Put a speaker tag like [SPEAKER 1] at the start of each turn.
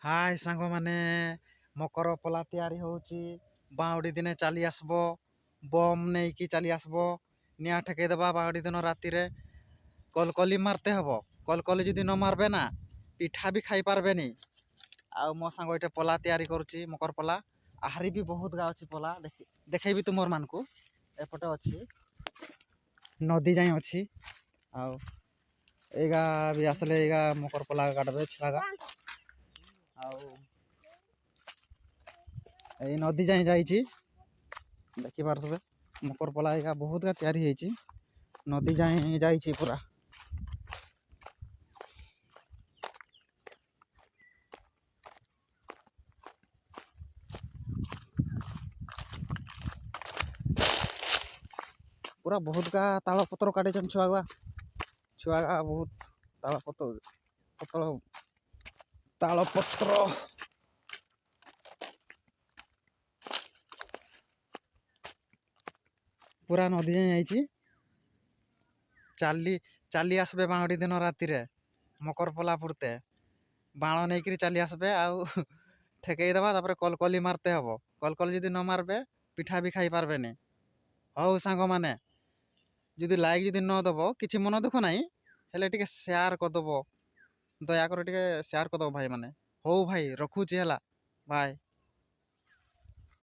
[SPEAKER 1] ହାଏ ସାଙ୍ଗମାନେ, ମକର ପୋଲା ତିଆରି ହଉଛି। ବାଉଁଡ଼ି ଦିନେ ଚାଲି ଆସିବ, ବମ୍ ନେଇକି ଚାଲି ଆସିବ, ନିଆଁ ଠେକେଇଦେବା ବାଉଁଡ଼ି ଦିନ ରାତିରେ। କଲକଲି ମାରତେ ହବ। କଲକଲି ଯଦି ନ ମାରବେ ନା, ପିଠା ବି ଖାଇପାରବେନି। ଆଉ ମୋ ସାଙ୍ଗ ଏଠି ପୋଲା ତିଆରି କରୁଛି, ମକର ପୋଲା। ଆହୁରି ବି ବହୁତ ଗା ଅଛି ପୋଲା, ଦେଖେଇବି ତୁମର ମାନଙ୍କୁ। ଏପଟେ ଅଛି, ନଦୀ ଯାଏଁ ଅଛି। ଆଉ ଏଇଗା ବି ଆସିଲେ ଏଇଗା ମକର ପୋଲା କାଟବେ ଛୁଆଗା। ଆଉ ଏଇ ନଦୀ ଯାଏଁ ଯାଇଛି, ଦେଖିପାରୁଥିବେ। ମକର ପୋଲା ଏଇଗା ବହୁତ ଗା ତିଆରି ହେଇଛି, ନଦୀ ଯାଏଁ ଯାଇଛି ପୁରା। ପୁରା ବହୁତ ଗା ତାଳ ପତ୍ର କାଟିଛନ୍ତି ଛୁଆଗା ବହୁତ ତାଳ ପତ୍ର ପୁରା ନଦୀ ଯାଏଁ ଯାଇଛି। ଚାଲି ଚାଲି ଆସିବେ ବାଉଁଡ଼ି ଦିନ ରାତିରେ ମକର ପୋଲା ପୁଡ଼ତେ। ବାଣ ନେଇକିରି ଚାଲି ଆସିବେ, ଆଉ ଠେକେଇ ଦେବା। ତାପରେ କଲକଲି ମାରତେ ହବ। କଲକଲି ଯଦି ନ ମାରବେ, ପିଠା ବି ଖାଇପାରବେନି। ହଉ ସାଙ୍ଗମାନେ, ଯଦି ଲାଇକ୍ ଯଦି ନ ଦେବ, କିଛି ମନ ଦୁଃଖ ନାହିଁ, ହେଲେ ଟିକେ ସେୟାର କରିଦେବ। ଦୟାକରି ଟିକେ ସେୟାର କରିଦେବ ଭାଇମାନେ। ହଉ ଭାଇ, ରଖୁଛି ହେଲା, ବାଏ।